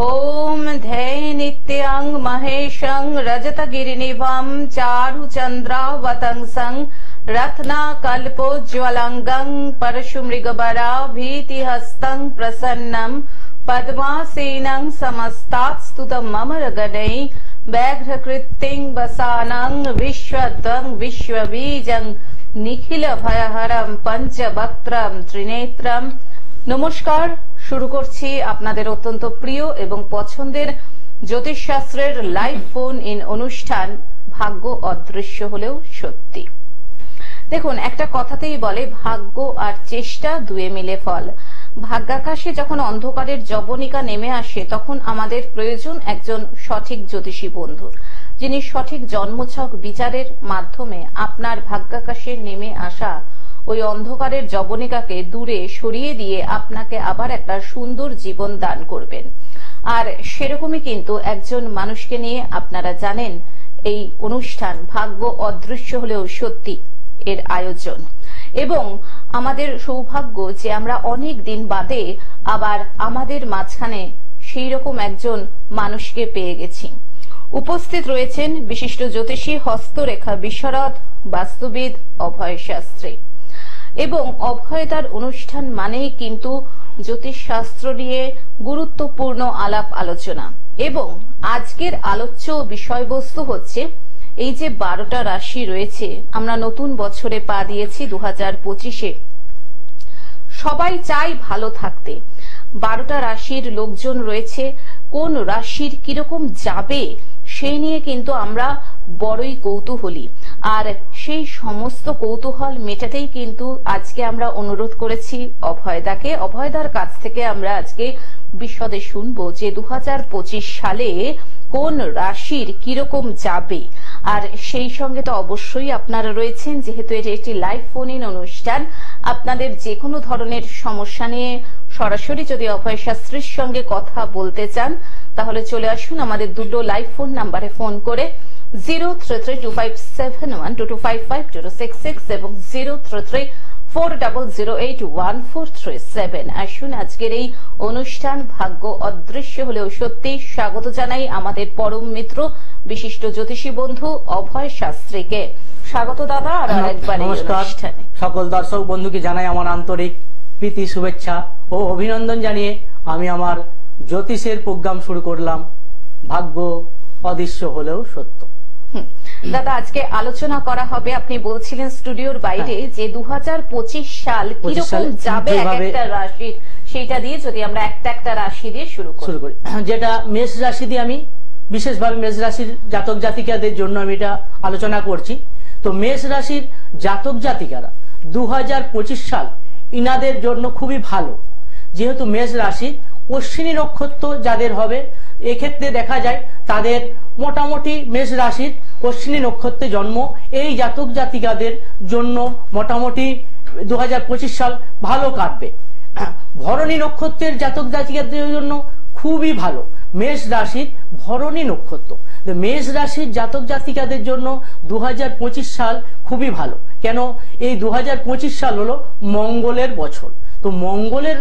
ओम ध्येय नित्यं महेशं रजतगिरिनिभं चारुचन्द्रावतंसं रत्नाकल्पोज्ज्वलंगं परशुमृगबरा भीतिहस्तं प्रसन्नं पद्मासीनं समस्तात्स्तुतं ममरगणैः व्याघ्रकृत्तिं वसानं विश्वद्वं विश्वबीजं निखिल भयहरं पंचवक्त्रं त्रिनेत्रं। নমস্কার, শুরু করছি আপনাদের অত্যন্ত প্রিয় এবং পছন্দের জ্যোতিষশাস্ত্রের লাইভ ফোন ইন অনুষ্ঠান ভাগ্য অদৃশ্য হলেও সত্যি। দেখুন, একটা কথাতেই বলে ভাগ্য আর চেষ্টা দুয়ে মিলে ফল। ভাগ্যাকাশে যখন অন্ধকারের জবনিকা নেমে আসে তখন আমাদের প্রয়োজন একজন সঠিক জ্যোতিষী বন্ধুর, যিনি সঠিক জন্মছক বিচারের মাধ্যমে আপনার ভাগ্যাকাশে নেমে আসা ওই অন্ধকারের জবনিকাকে দূরে সরিয়ে দিয়ে আপনাকে আবার একটা সুন্দর জীবন দান করবেন। আর সেরকমই কিন্তু একজন মানুষকে নিয়ে আপনারা জানেন এই অনুষ্ঠান ভাগ্য অদৃশ্য হলেও সত্যি এর আয়োজন। এবং আমাদের সৌভাগ্য যে আমরা অনেক দিন বাদে আবার আমাদের মাঝখানে সেই রকম একজন মানুষকে পেয়ে গেছি। উপস্থিত রয়েছেন বিশিষ্ট জ্যোতিষী, হস্তরেখা বিশারদ, বাস্তুবিদ অভয় শাস্ত্রী। এবং অভয়তার অনুষ্ঠান মানেই কিন্তু জ্যোতিষ শাস্ত্র নিয়ে গুরুত্বপূর্ণ আলাপ আলোচনা। এবং আজকের আলোচ্য বিষয়বস্তু হচ্ছে এই যে 12টা রাশি রয়েছে, আমরা নতুন বছরে পা দিয়েছি 2025-এ। সবাই চাই ভালো থাকতে। 12টা রাশির লোকজন রয়েছে, কোন রাশির কিরকম যাবে সেই নিয়ে কিন্তু আমরা বড়ই কৌতূহলী। আর সেই সমস্ত কৌতূহল মেটাতেই কিন্তু আজকে আমরা অনুরোধ করেছি অভয়দাকে। অভয়দার কাছ থেকে আমরা আজকে বিশদে শুনবো যে 2025 সালে কোন রাশির কিরকম যাবে। আর সেই সঙ্গে তো অবশ্যই আপনারা রয়েছেন, যেহেতু এটি একটি লাইভ ফোন ইন অনুষ্ঠান। আপনাদের যে কোনো ধরনের সমস্যা নিয়ে সরাসরি যদি অভয় শাস্ত্রীর সঙ্গে কথা বলতে চান তাহলে চলে আসুন আমাদের দুটো লাইভ ফোন নাম্বারে ফোন করে 03325712255066 এবং 033400814337। আসুন আজকের এই অনুষ্ঠান ভাগ্য অদৃশ্য হলেও সত্যি স্বাগত জানাই আমাদের পরম মিত্র বিশিষ্ট জ্যোতিষী বন্ধু অভয় শাস্ত্রীকে। স্বাগত দাদা। আর আরেকবার নমস্কার সকল দর্শক বন্ধুকে জানাই আমার আন্তরিক প্রীতি, শুভেচ্ছা ও অভিনন্দন জানিয়ে আমি আমার জ্যোতিষের প্রোগ্রাম শুরু করলাম ভাগ্য অদৃশ্য হলেও সত্য। দাদা, আজকে আলোচনা করা হবে, আপনি বলছিলেন স্টুডিওর বাইরে যে 2025 সাল কিরকম যাবে এক একটা রাশি, সেটা দিয়ে যদি আমরা একটা রাশি দিয়ে শুরু করি। যেটা মেষ রাশি দিয়ে আমি বিশেষভাবে মেষ রাশির জাতক জাতিকাদের জন্য আমি এটা আলোচনা করছি। তো মেষ রাশির জাতক জাতিকারা 2025 সাল ইনাদের জন্য খুবই ভালো, যেহেতু মেষ রাশি অশ্বিনী নক্ষত্র যাদের হবে এক্ষেত্রে দেখা যায় তাদের মোটামুটি মেষ রাশির অশ্বিনী নক্ষত্রে জন্ম এই জাতক জাতিকাদের জন্য মোটামুটি 2025 সাল ভালো কাটবে। ভরণী নক্ষত্রের জাতক জাতিকাদের জন্য খুবই ভালো, মেষ রাশির ভরণী নক্ষত্র। মেষ রাশির জাতক জাতিকাদের জন্য 2025 সাল খুবই ভালো। কেন? এই 2025 সাল হলো মঙ্গলের বছর। তো মঙ্গলের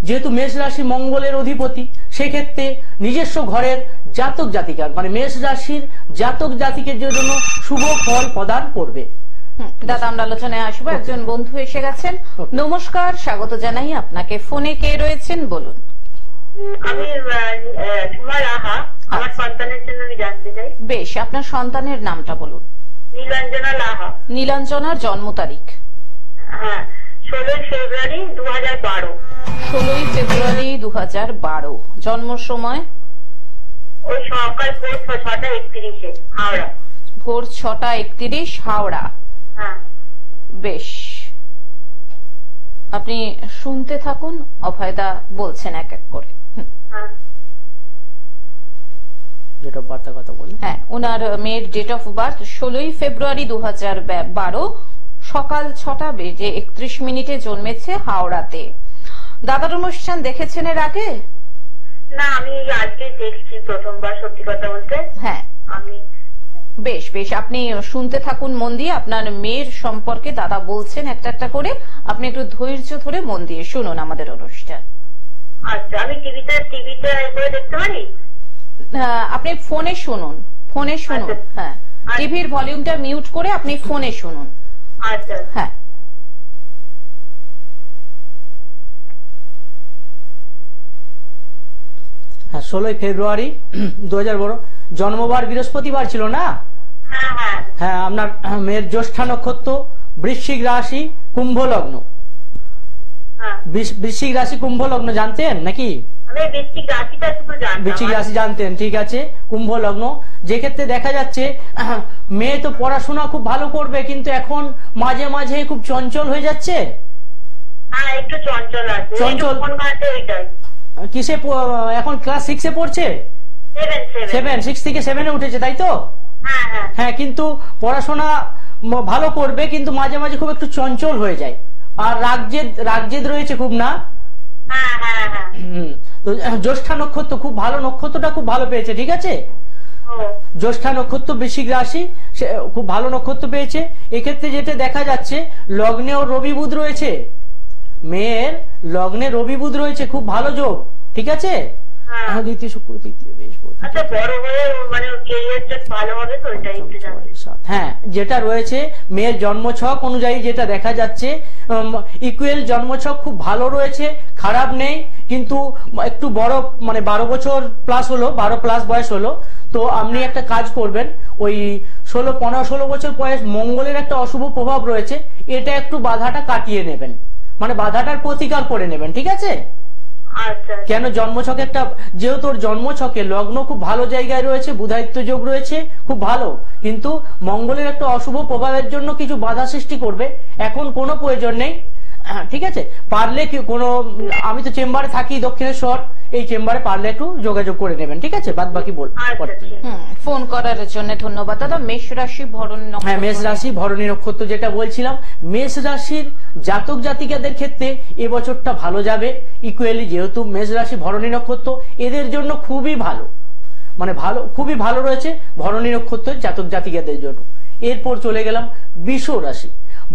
যেহেতু মেষ রাশি মঙ্গলের অধিপতি, সেক্ষেত্রে নিজস্ব ঘরের জাতক জাতিকার মানে মেষ রাশির জাতক জাতিকের জন্য শুভ ফল প্রদান করবে। দাদা, আমরা আলোচনায় আসবো। একজন বন্ধু এসে গেছেন। নমস্কার, স্বাগত জানাই আপনাকে। ফোনে কে রয়েছেন বলুন। আমি আমার সন্তানের জন্য আমি জানতে চাই। বেশ, আপনার সন্তানের নামটা বলুন। নীলাঞ্জনা লাহা। নীলাঞ্জনার জন্ম তারিখ? হ্যাঁ, 16 ফেব্রুয়ারি 2012। 16 ফেব্রুয়ারি 2012। জন্ম সময়? ওই সকাল ভোর 6:31 হাওড়া। ভোর 6:31 হাওড়া। হ্যাঁ, বেশ, আপনি শুনতে থাকুন, অভয়দা বলছেন এক এক করে। ডেট অফ বার্থের কথা বলুন। হ্যাঁ, ওনার মেয়ের ডেট অফ বার্থ 16 ফেব্রুয়ারি 2012 সকাল 6:31 জন্মেছে হাওড়াতে। দাদার অনুষ্ঠান দেখেছেন এর আগে? না, আমি আজকে দেখছি প্রথমবার, সত্যি কথা বলতে। হ্যাঁ, আমি বেশ বেশ, আপনি শুনতে থাকুন মন দিয়ে। আপনার মেয়ের সম্পর্কে দাদা বলছেন একটা একটা করে, আপনি একটু ধৈর্য ধরে মন দিয়ে শুনুন আমাদের অনুষ্ঠান। আচ্ছা, আমি টিভিতে করে দেখতে পারি? আপনি ফোনে শুনুন, ফোনে শুনুন। হ্যাঁ, টিভির ভলিউমটা মিউট করে আপনি ফোনে শুনুন। আচ্ছা। হ্যাঁ, হ্যাঁ 16 ফেব্রুয়ারি 2012 জন্মবার বৃহস্পতিবার ছিল না? হ্যাঁ হ্যাঁ হ্যাঁ, আপনার মেয়ের জ্যৈষ্ঠা নক্ষত্র, বৃশ্চিক রাশি, কুম্ভ লগ্ন। হ্যাঁ। বৃশ্চিক রাশি কুম্ভ লগ্ন জানতেন নাকি? আমি বৃশ্চিক রাশিটা শুধু জানতাম। বৃশ্চিক রাশি জানতেন, ঠিক আছে। কুম্ভ লগ্ন, যে ক্ষেত্রে দেখা যাচ্ছে মেয়ে তো পড়াশোনা খুব ভালো করবে, কিন্তু এখন মাঝে মাঝে খুব চঞ্চল হয়ে যাচ্ছে। হ্যাঁ, একটু চঞ্চল আছে। চঞ্চল। কোন মাসে ওইটাই? কিসে এখন ক্লাস 6 এ পড়ছে? 7 6 থেকে 7 এ উঠেছে, তাই তো? হ্যাঁ হ্যাঁ হ্যাঁ, কিন্তু পড়াশোনা ভালো করবে, কিন্তু মাঝে মাঝে খুব একটু চঞ্চল হয়ে যায়। আর রাগজেদ রয়েছে খুব, না? হ্যাঁ হ্যাঁ হ্যাঁ। তো জ্যৈষ্ঠা নক্ষত্র খুব ভালো, নক্ষত্রটা খুব ভালো পেয়েছে, ঠিক আছে। জ্যৈষ্ঠা নক্ষত্র বৃশ্চিক রাশি, খুব ভালো নক্ষত্র পেয়েছে। এক্ষেত্রে যেটা দেখা যাচ্ছে, লগ্নে ও রবি বুধ রয়েছে, মেয়ের লগ্নে রবি বুধ রয়েছে, খুব ভালো যোগ, ঠিক আছে। দ্বিতীয় শুক্র, তৃতীয় বেশ। আচ্ছা, বড় হয়ে মানে ক্যারিয়ারটা ভালো হবে তো, এটাই একটু জানতে। হ্যাঁ, যেটা রয়েছে মেয়ের জন্মছক অনুযায়ী যেটা দেখা যাচ্ছে, ইকুয়াল জন্মছক খুব ভালো রয়েছে, খারাপ নেই, কিন্তু একটু বড় মানে 12 বছর প্লাস হলো, 12 প্লাস বয়স হলো। তো আপনি একটা কাজ করবেন, ওই 15-16 বছর বয়স মঙ্গলের একটা অশুভ প্রভাব রয়েছে, এটা একটু বাধাটা কাটিয়ে নেবেন, মানে বাধাটার প্রতিকার করে নেবেন, ঠিক আছে। আচ্ছা। কেন জন্মছকে একটা, যেহেতু ওর জন্মছকে লগ্ন খুব ভালো জায়গায় রয়েছে, বুধায়িত্ব যোগ রয়েছে, খুব ভালো, কিন্তু মঙ্গলের একটা অশুভ প্রভাবের জন্য কিছু বাধা সৃষ্টি করবে। এখন কোনো প্রয়োজন নেই, ঠিক আছে। পারলে কোনো, আমি তো চেম্বারে থাকি দক্ষিণেশ্বর, এই চেম্বারে পারলে একটু যোগাযোগ করে নেবেন, ঠিক আছে। বাদ বাকি বল। ফোন করার জন্য ধন্যবাদ দাদা। মেষ রাশি ভরণী নক্ষত্র। হ্যাঁ, মেষ রাশি ভরণী নক্ষত্র, যেটা বলছিলাম, মেষ রাশির জাতক জাতিকাদের ক্ষেত্রে এবছরটা ভালো যাবে ইকুয়ালি, যেহেতু মেষ রাশি ভরণী নক্ষত্র এদের জন্য খুবই ভালো, মানে ভালো, খুবই ভালো রয়েছে ভরণী নক্ষত্রের জাতক জাতিকাদের জন্য। এরপর চলে গেলাম বৃষ রাশি।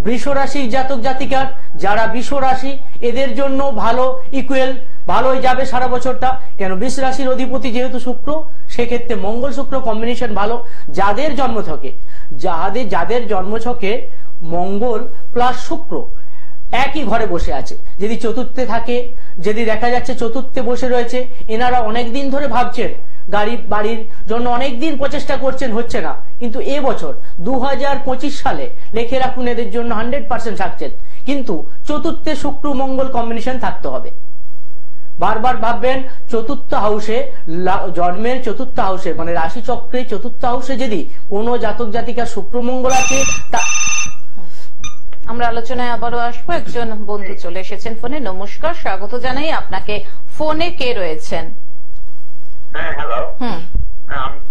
বৃষ রাশির জাতক জাতিকার, যারা বৃষ রাশি, এদের জন্য ভালো, ইকুয়াল ভালোই যাবে সারা বছরটা। কেন, বৃষ রাশির অধিপতি যেহেতু শুক্র, সেক্ষেত্রে মঙ্গল শুক্র কম্বিনেশন ভালো। যাদের জন্মছকে মঙ্গল প্লাস শুক্র একই ঘরে বসে আছে, যদি চতুর্থে থাকে, যদি দেখা যাচ্ছে চতুর্থে বসে রয়েছে, এনারা অনেকদিন ধরে ভাবছেন বাড়ির জন্য, অনেকদিন প্রচেষ্টা করছেন, হচ্ছে না, কিন্তু এবছর 2025 সালে লিখে রাখুন এদের জন্য 100% সাকসেস। কিন্তু চতুর্থে শুক্র মঙ্গল কম্বিনেশন থাকতে হবে। বারবার ভাববেন, চতুর্থ হাউসে, জন্মের চতুর্থ হাউসে, মানে রাশি চক্রে চতুর্থ হাউসে যদি কোনো জাতক জাতিকা শুক্র মঙ্গল আছে, আমরা আলোচনায় আবারও আসবো। একজন বন্ধু চলে এসেছেন ফোনে। নমস্কার, স্বাগত জানাই আপনাকে। ফোনে কে রয়েছেন? হ্যাঁ, হ্যালো।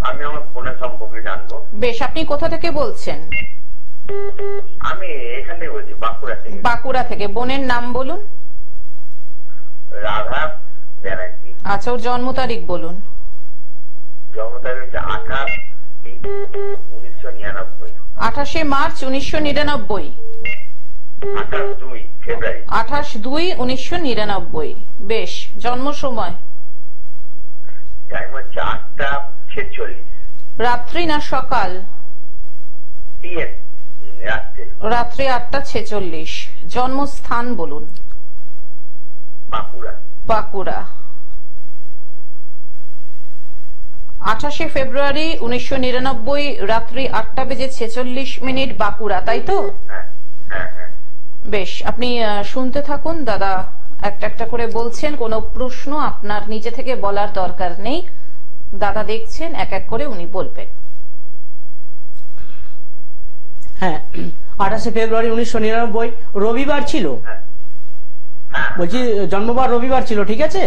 আমি আমার বোনের সম্পর্কে জানবো। বেশ, আপনি কোথা থেকে বলছেন? আমি এখান থেকে বলছি, বাঁকুড়া থেকে। বাঁকুড়া থেকে। বোনের নাম বলুন। রাধা ব্যানার্জি। আচ্ছা, ওর জন্ম তারিখ বলুন। জন্ম তারিখ হচ্ছে 28 মার্চ 1999। 28 ফেব্রুয়ারি 28/2/1999। বেশ, জন্ম সময়? টাইম হচ্ছে 8:46। রাত্রি না সকাল? রাত্রি 8:46। জন্মস্থান বলুন। বাঁকুড়া। বাঁকুড়া। 28 ফেব্রুয়ারি 1999 রাত্রি 8:46 বাঁকুড়া, তাই তো? বেশ, আপনি শুনতে থাকুন। দাদা একটা একটা করে বলছেন, কোনো প্রশ্ন আপনার নিজে থেকে বলার দরকার নেই। দাদা দেখছেন, এক এক করে উনি বলবেন। হ্যাঁ, 28 ফেব্রুয়ারি 1999 রবিবার ছিল, বলছি জন্মবার রবিবার ছিল, ঠিক আছে।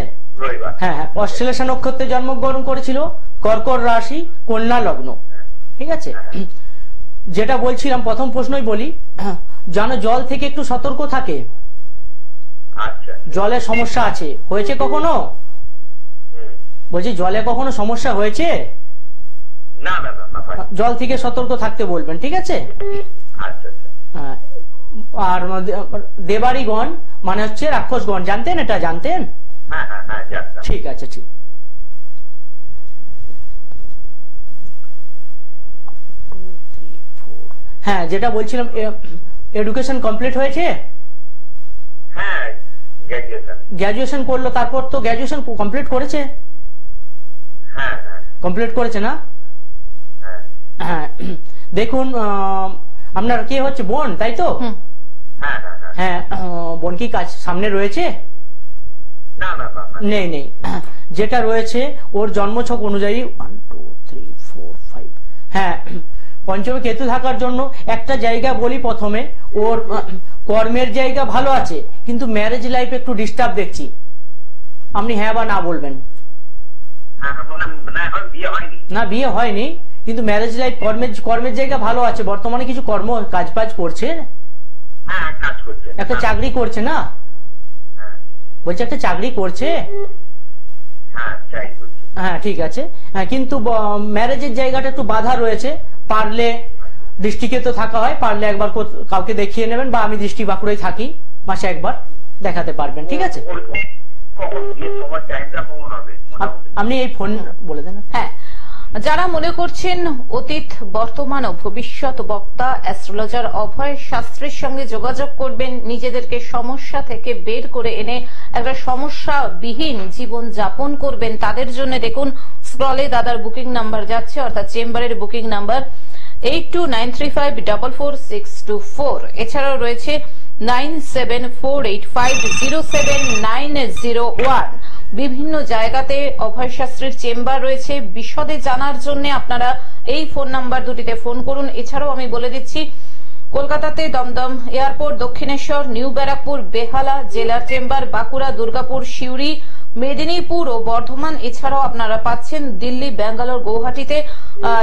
হ্যাঁ হ্যাঁ, অশ্লেষা নক্ষত্রে জন্মগ্রহণ করেছিল, কর্কট রাশি, কন্যা লগ্ন, ঠিক আছে। যেটা বলছিলাম, প্রথম প্রশ্নই বলি, যেন জল থেকে একটু সতর্ক থাকে। জলের সমস্যা আছে, হয়েছে কখনো? বলছি জলে কখনো সমস্যা হয়েছে? না না না, জল থেকে সতর্ক থাকতে বলবেন, ঠিক আছে। আর দেবাড়িগণ মানে হচ্ছে রাক্ষসগণ, জানতেন? এটা জানতেন? ঠিক আছে, ঠিক। হ্যাঁ, যেটা বলছিলাম, এডুকেশন কমপ্লিট হয়েছে? হ্যাঁ, গ্র্যাজুয়েশন করলো, তারপর তো গ্র্যাজুয়েশন কমপ্লিট করেছে? হ্যাঁ হ্যাঁ কমপ্লিট করেছে না? হ্যাঁ হ্যাঁ, দেখুন আপনার কে হচ্ছে, বোন তাই তো? হ্যাঁ হ্যাঁ, বোন কি কাজ সামনে রয়েছে? না না না না। নেই নেই, যেটা রয়েছে ওর জন্মছক অনুযায়ী 1 2 3 4 5, হ্যাঁ, পঞ্চমে কেতু থাকার জন্য একটা জায়গা বলি প্রথমে, ওর কর্মের জায়গা ভালো আছে, কিন্তু ম্যারেজ লাইফ একটু ডিস্টার্ব দেখছি। আপনি হ্যাঁ বা না বলবেন। না, এখন বিয়ে হয়নি। না, বিয়ে হয়নি, কিন্তু ম্যারেজ লাইফ, কর্মের জায়গা ভালো আছে, বর্তমানে কিছু কাজ করছে, হ্যাঁ, কাজ করছে। একটা চাকরি করছে না? হ্যাঁ বলছে একটা চাকরি করছে। হ্যাঁ, চাই করছে। হ্যাঁ, ঠিক আছে। হ্যাঁ, কিন্তু ম্যারেজের জায়গাটা একটু বাধা রয়েছে। পারলে দৃষ্টিকে তো থাকা হয়, পারলে একবার কাউকে দেখিয়ে নেবেন, বা আমি দৃষ্টি বাঁকুড়ায় থাকি, মাসে একবার দেখাতে পারবেন, ঠিক আছে? কখন বিয়ের সময় টাইমটা কখন হবে? আপনি এই ফোন বলে দেন। হ্যাঁ, যারা মনে করছেন অতীত, বর্তমান ও ভবিষ্যৎ বক্তা অ্যাস্ট্রোলজার অভয় শাস্ত্রীর সঙ্গে যোগাযোগ করবেন, নিজেদেরকে সমস্যা থেকে বের করে এনে একটা সমস্যাবিহীন জীবন যাপন করবেন, তাদের জন্য দেখুন স্ক্রলে দাদার বুকিং নাম্বার যাচ্ছে, অর্থাৎ চেম্বারের বুকিং নাম্বার 8293544624। এছাড়াও রয়েছে 9748507901। বিভিন্ন জায়গাতে অভয় শাস্ত্রীর চেম্বার রয়েছে। বিশদে জানার জন্য আপনারা এই ফোন নাম্বার দুটিতে ফোন করুন। এছাড়াও আমি বলে দিচ্ছি, কলকাতাতে দমদম এয়ারপোর্ট, দক্ষিণেশ্বর, নিউ ব্যারাকপুর, বেহালা জেলার চেম্বার, বাঁকুড়া, দুর্গাপুর, সিউড়ি, মেদিনীপুর ও বর্ধমান। এছাড়াও আপনারা পাচ্ছেন দিল্লি, ব্যাঙ্গালোর, গৌহাটিতে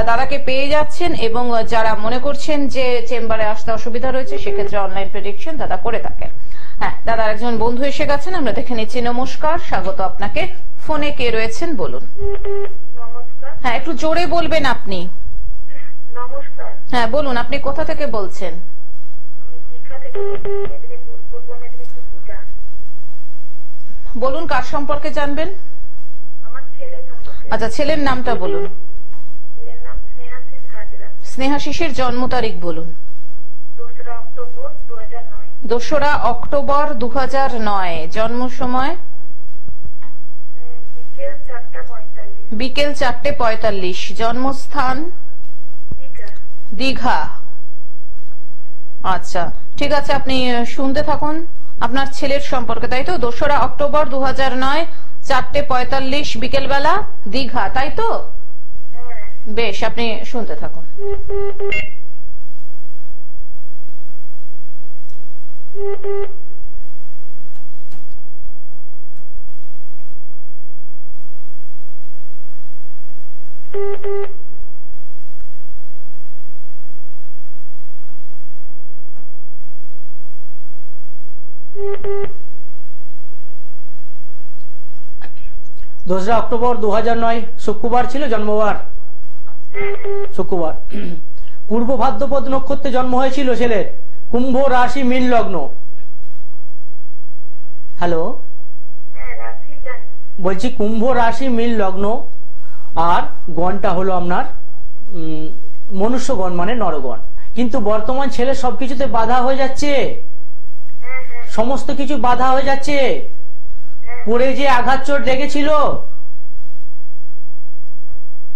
দাদাকে পেয়ে যাচ্ছেন। এবং যারা মনে করছেন যে চেম্বারে আসতে অসুবিধা রয়েছে, সেক্ষেত্রে অনলাইন প্রেডিকশন দাদা করে থাকেন। হ্যাঁ, দাদার একজন বন্ধু এসে গেছেন, আমরা দেখে নিচ্ছি। নমস্কার, স্বাগত আপনাকে। ফোনে কে রয়েছেন বলুন। নমস্কার। হ্যাঁ, একটু জোরে বলবেন আপনি। নমস্কার। হ্যাঁ, বলুন, আপনি কোথা থেকে বলছেন? আমি দীঘা থেকে বলছি, মেদিনীপুর, পূর্ব মেদিনীপুর দীঘা। বলুন, কার সম্পর্কে জানবেন? আমার ছেলে সম্পর্কে। আচ্ছা, ছেলের নামটা বলুন। ছেলের নাম স্নেহাশিস হাজরা। স্নেহাশিসের জন্ম তারিখ বলুন। 2রা অক্টোবর 2009। 2রা অক্টোবর 2009। জন্ম সময় বিকেল 4:45। বিকেল 4:45। জন্মস্থান দীঘা। দীঘা। আচ্ছা, ঠিক আছে, আপনি শুনতে থাকুন আপনার ছেলের সম্পর্কে, তাই তো? 2রা অক্টোবর 2009, 4:45 বিকেলবেলা, দীঘা, তাই তো? হ্যাঁ। বেশ, আপনি শুনতে থাকুন। দোসরা অক্টোবর 2009 শুক্রবার ছিল জন্মবার। শুক্রবার। পূর্ব ভাদ্রপদ নক্ষত্রে জন্ম হয়েছিল ছেলের। কুম্ভ রাশি, মীন লগ্ন। হ্যালো, হ্যাঁ, রাশি জানি। বলছি কুম্ভ রাশি, মীন লগ্ন, আর গণটা হলো আপনার মনুষ্যগণ, মানে নরগণ। কিন্তু বর্তমান ছেলে সবকিছুতে বাধা হয়ে যাচ্ছে, হ্যাঁ হ্যাঁ সমস্ত কিছু বাধা হয়ে যাচ্ছে। পড়ে যে আঘাত চোট লেগেছিল।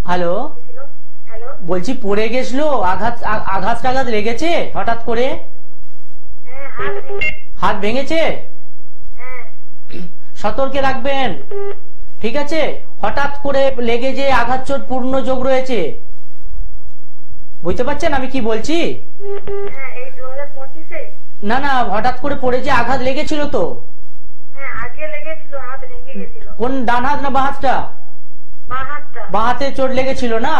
Hello, hello. বলছি পড়ে গেছিল, আঘাত টাঘাত লেগেছে হঠাৎ করে? হ্যাঁ, হাত ভেঙেছে? হ্যাঁ। সতর্কে রাখবেন, ঠিক আছে? হঠাৎ করে লেগে যে আঘাত চোট পূর্ণ যোগ রয়েছে, বুঝতে পারছেন আমি কি বলছি? হ্যাঁ, এই 2025-এ। না না, হঠাৎ করে পড়ে যে আঘাত লেগেছিল তো। হ্যাঁ, আগে লেগেছিল, হাত ভেঙে গেছিল। কোন, ডান হাত না বাঁ হাতটা? বাঁ হাতটা। বাঁ হাতে চোট লেগেছিল না?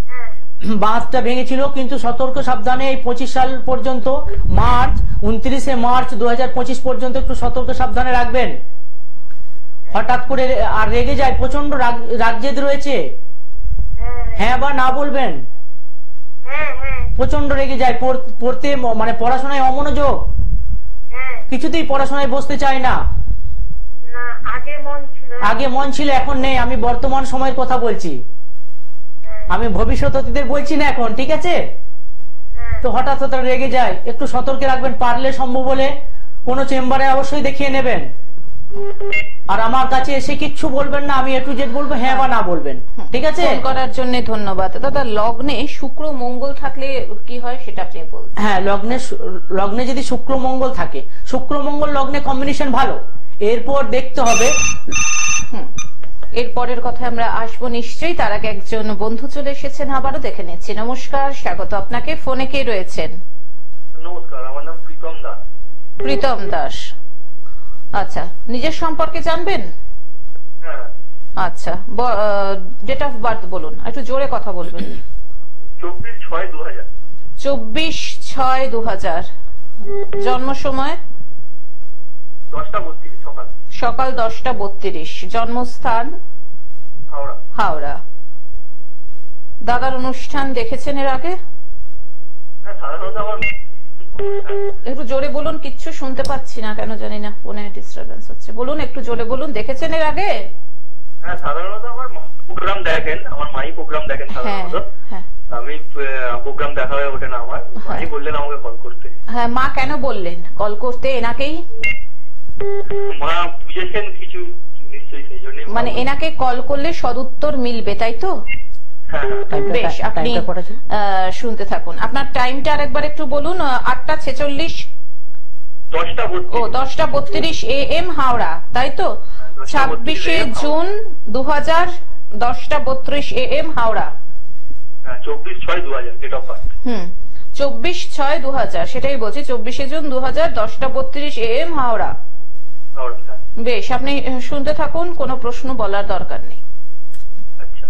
হ্যাঁ। বাঁ হাতটা ভেঙেছিল, কিন্তু সতর্ক সাবধানে এই 25 সাল পর্যন্ত, 29শে মার্চ 2025 পর্যন্ত একটু সতর্ক সাবধানে রাখবেন। হঠাৎ করে আর রেগে যায়, প্রচন্ড রাজ্যেদ রয়েছে। হ্যাঁ বা না বলবেন? হ্যাঁ হ্যাঁ। প্রচন্ড রেগে যায়, পড়তে মানে পড়াশোনায় অমনোযোগ, হ্যাঁ। কিছুতেই পড়াশোনায় বসতে চায় না। না, আগে মন ছিল। আগে মন ছিল, এখন নেই। আমি বর্তমান সময়ের কথা বলছি, আমি ভবিষ্যৎ অতীতের বলছি না এখন, ঠিক আছে? তো হঠাৎ হঠাৎ রেগে যায়, একটু সতর্কে রাখবেন, পারলে সম্ভব হলে কোনো চেম্বারে অবশ্যই দেখিয়ে নেবেন। আর আমার কাছে এসে কিচ্ছু বলবেন না, আমি একটু জেড বলবো, হ্যাঁ বা না বলবেন, ঠিক আছে? ফোন করার জন্য ধন্যবাদ দাদা। লগ্নে শুক্র মঙ্গল থাকলে কি হয় সেটা আপনি বলুন। হ্যাঁ, লগ্নে যদি শুক্র মঙ্গল থাকে, শুক্র মঙ্গল লগ্নে কম্বিনেশন ভালো। এরপর দেখতে হবে, এরপরের কথায় আমরা আসবো নিশ্চয়ই। তার আগে একজন বন্ধু চলে এসেছেন, আবারও দেখে নিচ্ছি। নমস্কার, স্বাগত আপনাকে। ফোনে কে রয়েছেন? নমস্কার, আমার নাম প্রীতম দাস। প্রীতম দাস, আচ্ছা, নিজের সম্পর্কে জানবেন? হ্যাঁ। আচ্ছা, ডেট অফ বার্থ বলুন, একটু জোরে কথা বলবেন। 24/6/2000। 24/6/2000। জন্ম সময়? 10:32 সকাল। সকাল 10:32। জন্মস্থান? হাওড়া। হাওড়া। দাদার অনুষ্ঠান দেখেছেন এর আগে? হ্যাঁ, সাধারণত আমার একটু জোরে বলুন, কিচ্ছু শুনতে পাচ্ছি না, কেন জানি না, ফোনে ডিস্টারবেন্স হচ্ছে। বলুন, একটু জোরে বলুন। দেখেছেন এর আগে? হ্যাঁ, সাধারণত আমার প্রোগ্রাম দেখেন, আমার মাই প্রোগ্রাম দেখেন সাধারণত। হ্যাঁ, আমি প্রোগ্রাম দেখা হয়ে ওঠে না আমার। মাই বললেন আমাকে কল করতে। হ্যাঁ, মা কেন বললেন কল করতে এনাকেই? মা বুঝেছেন কিছু নিশ্চয়ই, সেই জন্য। মানে এনাকে কল করলে সদুত্তর মিলবে, তাই তো? হ্যাঁ। বেশ, আপনি শুনতে থাকুন। আপনার টাইমটা আরেকবার একটু বলুন। 8:46। 10:32 AM হাওড়া, তাই তো? 26শে June 2000, 10:32 AM Howrah. 24/6/2000 date of birth. 24/6/2000, সেটাই বলছি। 24শে জুন 2000, 10:32 AM হাওড়া। বেশ, আপনি শুনতে থাকুন, কোনো প্রশ্ন বলার দরকার নেই। আচ্ছা।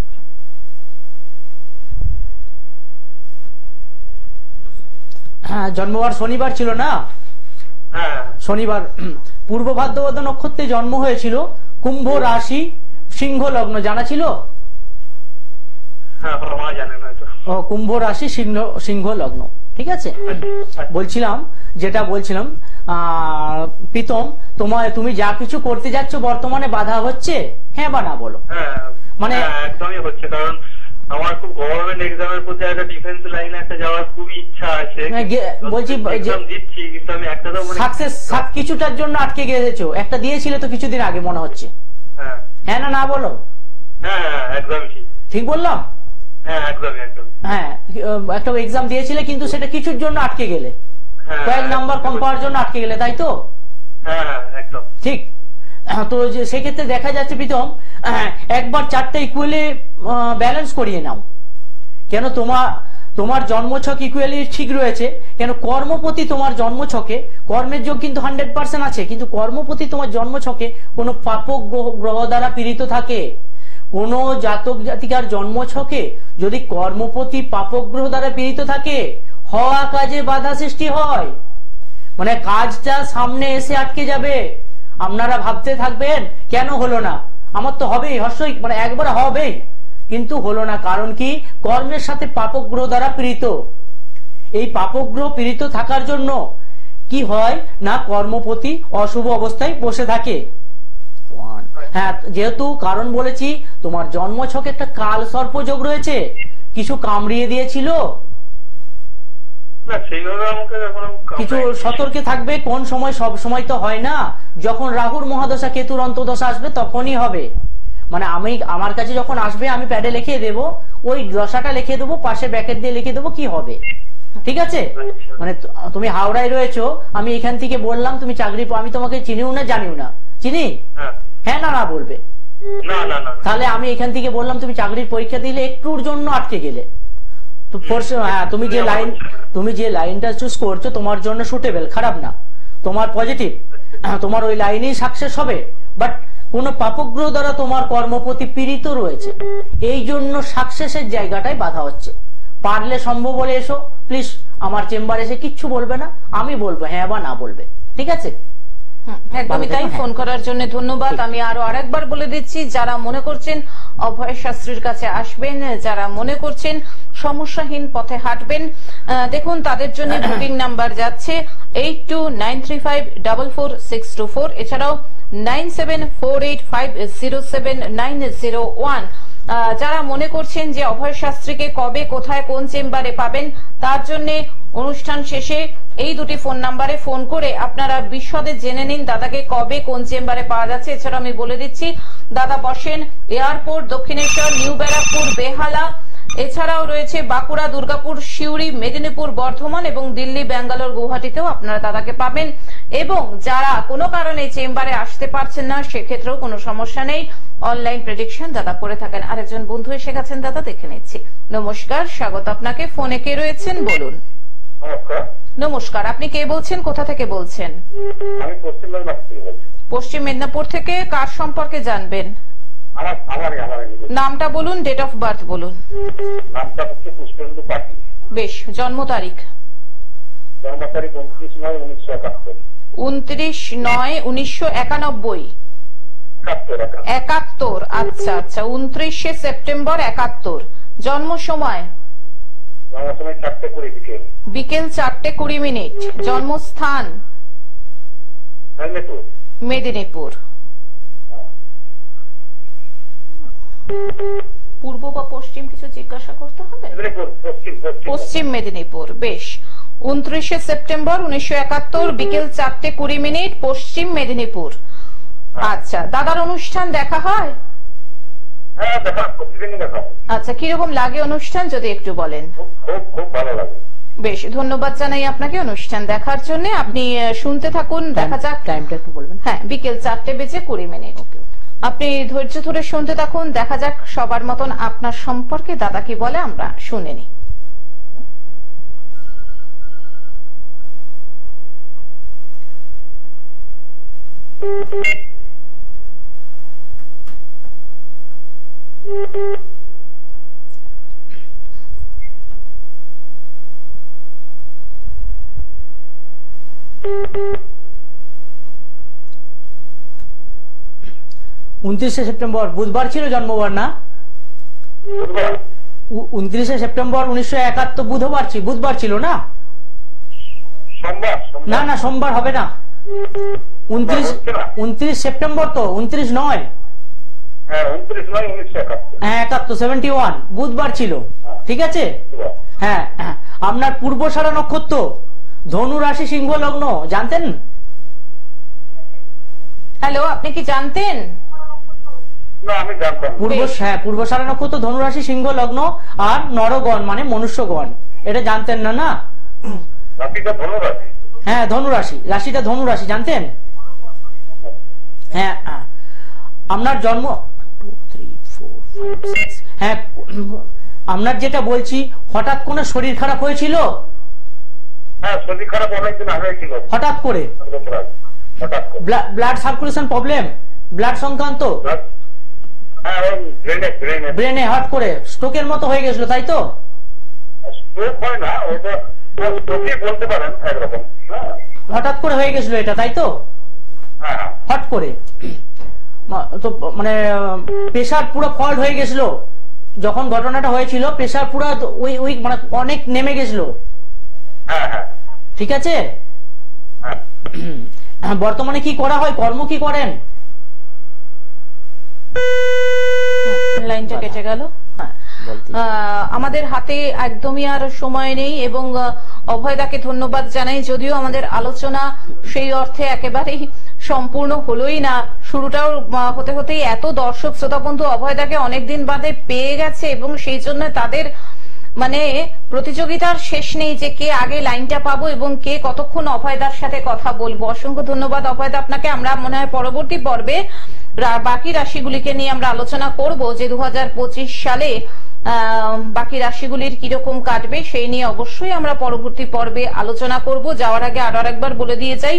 হ্যাঁ, জন্মবার শনিবার ছিল না? হ্যাঁ, শনিবার। পূর্ব ভাদ্রপদ নক্ষত্রে জন্ম হয়েছিল, কুম্ভ রাশি, সিংহ লগ্ন, জানা ছিল? হ্যাঁ, মা জানেন হয়তো। ও, কুম্ভ রাশি, সিংহ লগ্ন, ঠিক আছে? যেটা বলছিলাম প্রীতম, তুমি যা কিছু করতে যাচ্ছ বর্তমানে বাধা হচ্ছে, হ্যাঁ বা না বলো? হ্যাঁ, মানে একদমই হচ্ছে, কারণ আমার খুব গভর্নমেন্ট এক্সামের প্রতি একটা ডিফেন্স লাইনে একটা যাওয়ার খুবই ইচ্ছা আছে। বলছি দিচ্ছি, কিন্তু আমি একটা তো সাকসেস কিছুটার জন্য আটকে গেছো। একটা দিয়েছিলে তো কিছুদিন আগে মনে হচ্ছে। হ্যাঁ। হ্যাঁ না বলো? হ্যাঁ, একদমই ঠিক। ঠিক বললাম? হ্যাঁ, একদমই একদম। হ্যাঁ, একটা এক্সাম দিয়েছিলে, কিন্তু সেটা কিছুর জন্য আটকে গেলে, কয়েক নাম্বার কম পাওয়ার জন্য আটকে গেলে, তাই তো? হ্যাঁ, একদম ঠিক। তো সেক্ষেত্রে দেখা যাচ্ছে প্রীতম, একবার 4টা ইকুয়ালি ব্যালেন্স করিয়ে নাও। কেন তোমার জন্মছক ইকুয়ালি ঠিক রয়েছে, কেন কর্মপতি তোমার জন্মছকে, কর্মের যোগ কিন্তু 100% আছে, কিন্তু কর্মপতি তোমার জন্মছকে কোনো পাপক গ্রহ দ্বারা পীড়িত থাকে। কোন জাতক জাতিকার জন্মছকে যদি কর্মপতি পাপক গ্রহ দ্বারা পীড়িত থাকে, হওয়া কাজে বাধা সৃষ্টি হয়, মানে কাজটা সামনে এসে আটকে যাবে। আপনারা ভাবতে থাকবেন কেন হলো না, আমার তো হবেই, হর্ষই, মানে একবার হবেই, কিন্তু হলো না। কারণ কি? কর্মের সাথে পাপক গ্রহ দ্বারা পীড়িত। এই পাপক গ্রহ পীড়িত থাকার জন্য কি হয় না, কর্মপতি অশুভ অবস্থায় বসে থাকে। হ্যাঁ, যেহেতু কারণ বলেছি, তোমার জন্মছকে একটা কাল সর্পযোগ রয়েছে, কিছু কামড়িয়ে দিয়েছিল, কিছু সতর্কে থাকবে। কোন সময়? সব সময় তো হয় না, যখন রাহুর মহাদশা কেতুর অন্তর্দশা আসবে তখনই হবে। মানে আমার কাছে যখন আসবে আমি প্যাডে লিখে দেবো, ওই দশাটা লিখে দেবো, পাশে ব্যাকেট দিয়ে লিখে দেবো কি হবে, ঠিক আছে? মানে তুমি হাওড়ায় রয়েছো, আমি এখান থেকে বললাম তুমি চাকরি, আমি তোমাকে চিনিও না জানিও না, চিনি? হ্যাঁ না বলবে? তাহলে আমি এখান থেকে বললাম তুমি চাকরির পরীক্ষা দিলে, একটুর জন্য আটকে গেলে, তো হ্যাঁ, তুমি যে লাইনটা চুজ করছো তোমার জন্য সুটেবল, খারাপ না, তোমার পজিটিভ, তোমার ওই লাইনেই সাকসেস হবে। বাট কোন পাপগ্রহ দ্বারা তোমার কর্মপতি পীড়িত রয়েছে, এই জন্য সাকসেসের জায়গাটায় বাধা হচ্ছে। পারলে সম্ভব হলে এসো প্লিজ, আমার চেম্বারে এসে কিচ্ছু বলবে না, আমি বলবো হ্যাঁ বা না বলবে, ঠিক আছে? একদমই তাই। ফোন করার জন্য ধন্যবাদ। আমি আরো আরেকবার বলে দিচ্ছি, যারা মনে করছেন অভয় শাস্ত্রীর কাছে আসবেন, যারা মনে করছেন সমস্যাহীন পথে হাঁটবেন, দেখুন তাদের জন্য বুকিং নাম্বার যাচ্ছে 8293544624, এছাড়াও 9748507901। যারা মনে করছেন যে অভয় শাস্ত্রীকে কবে কোথায় কোন চেম্বারে পাবেন, তার জন্য অনুষ্ঠান শেষে এই দুটি ফোন নাম্বারে ফোন করে আপনারা বিশদে জেনে নিন দাদাকে কবে কোন চেম্বারে পাওয়া যাচ্ছে। এছাড়া আমি বলে দিচ্ছি দাদা বসেন এয়ারপোর্ট, দক্ষিণেশ্বর, নিউ ব্যারাকপুর, বেহালা, এছাড়াও রয়েছে বাঁকুড়া, দুর্গাপুর, সিউড়ি, মেদিনীপুর, বর্ধমান এবং দিল্লি, ব্যাঙ্গালোর, গুয়াহাটিতেও আপনারা দাদাকে পাবেন। এবং যারা কোনো কারণে চেম্বারে আসতে পারছেন না সেক্ষেত্রেও কোনো সমস্যা নেই, অনলাইন প্রেডিকশন দাদা করে থাকেন। আরেকজন বন্ধু এসে গেছেন, দাদা দেখে নিচ্ছি। নমস্কার, স্বাগত আপনাকে। ফোনে কে রয়েছেন বলুন। নমস্কার। নমস্কার, আপনি কে বলছেন, কোথা থেকে বলছেন? আমি পশ্চিম মেদিনীপুর থেকে বলছি। পশ্চিম মেদিনীপুর থেকে কার সম্পর্কে জানবেন? আমার নামটা বলুন, ডেট অফ বার্থ বলুন। নামটা হচ্ছে পুষ্পেন্দু পাঠি। বেশ, জন্ম তারিখ? জন্ম তারিখ 29/9/1971। 29/9/1991। 71। আচ্ছা আচ্ছা, 29শে সেপ্টেম্বর 71। জন্ম সময়? জন্ম সময় 4:20 বিকেল। বিকেল 4:20। জন্মস্থান? মেদিনীপুর। মেদিনীপুর। পূর্ব বা পশ্চিম কিছু জিজ্ঞাসা করতে হবে? পশ্চিম মেদিনীপুর। বেশ, 29শে সেপ্টেম্বর 1971, বিকেল 4:20, পশ্চিম মেদিনীপুর। আচ্ছা, দাদার অনুষ্ঠান দেখা হয়? হ্যাঁ, প্রতিদিনই দেখা হয়। আচ্ছা, কিরকম লাগে অনুষ্ঠান যদি একটু বলেন? খুব ভালো লাগে। বেশ, ধন্যবাদ জানাই আপনাকে অনুষ্ঠান দেখার জন্য। আপনি শুনতে থাকুন, দেখা যাক। টাইমটা একটু বলবেন। হ্যাঁ, বিকেল 4:20। আপনি ধৈর্য ধরে শুনতে থাকুন, দেখা যাক সবার মতন আপনার সম্পর্কে দাদা কি বলে, আমরা শুনে নিই। উনত্রিশে সেপ্টেম্বর বুধবার ছিল জন্মবার না? 29শে সেপ্টেম্বর 1971 বুধবার ছিল না? না না, সোমবার হবে না। 29 সেপ্টেম্বর তো, 29 নয়। হ্যাঁ, 71 71 বুধবার ছিল। ঠিক আছে। হ্যাঁ, আপনার পূর্বসারা নক্ষত্র, ধনু রাশি, সিংহ লগ্ন, জানতেন? হ্যালো, আপনি কি জানতেন? পূর্বসারা নক্ষত্র, ধনুরাশি, সিংহ লগ্ন আর নরগণ মানে মনুষ্যগণ, এটা জানতেন না? না, হ্যাঁ ধনুরাশি, রাশিটা ধনুরাশি, জানতেন? হ্যাঁ, আপনার জন্ম 2 3 4 5 6। হ্যাঁ, আপনার যেটা বলছি, হঠাৎ কোনো শরীর খারাপ হয়েছিল? হ্যাঁ, শরীর খারাপ অনেকদিন আগে ছিল। হঠাৎ করে ব্লাড সার্কুলেশন প্রবলেম, ব্লাড সংক্রান্ত, ব্রেনে হঠাৎ করে স্ট্রোকের মতো হয়ে গেছিল, তাই তো? হঠাৎ করে হয়ে গেছিল এটা, তাই তো? হঠাৎ করে তো মানে প্রেশার পুরো ফল্ট হয়ে গেছিল যখন ঘটনাটা হয়েছিল, প্রেশার পুরো ওই মানে অনেক নেমে গেছিল। ঠিক আছে। বর্তমানে কি করা হয়, কর্ম কি করেন? লাইনটা কেটে গেল। আমাদের হাতে একদমই আর সময় নেই এবং অভয়দাকে ধন্যবাদ জানাই, যদিও আমাদের আলোচনা সেই অর্থে একেবারেই সম্পূর্ণ হলোই না। শুরুটাও হতে হতেই এত দর্শক শ্রোতা বন্ধু অভয়দাকে অনেকদিন বাদে পেয়ে গেছে এবং সেই জন্য তাদের মানে প্রতিযোগিতার শেষ নেই যে কে আগে লাইনটা পাবো এবং কে কতক্ষণ অভয়দার সাথে কথা বলবো। অসংখ্য ধন্যবাদ অভয়দা আপনাকে। আমরা মনে হয় পরবর্তী পর্বে বাকি রাশিগুলিকে নিয়ে আমরা আলোচনা করব যে 2025 সালে বাকি রাশিগুলির কিরকম কাটবে সেই নিয়ে অবশ্যই আমরা পরবর্তী পর্বে আলোচনা করব। যাওয়ার আগে আরো একবার বলে দিয়ে যাই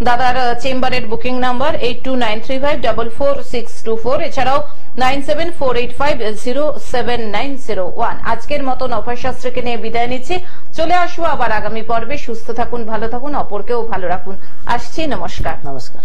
দাদার চেম্বারের বুকিং নাম্বার 8293544624, এছাড়াও 9748507901। আজকের মতন অভয় শাস্ত্রকে নিয়ে বিদায় নিচ্ছি। চলে আসবো আবার আগামী পর্বে। সুস্থ থাকুন, ভালো থাকুন, অপরকেও ভালো রাখুন। আসছি, নমস্কার। নমস্কার।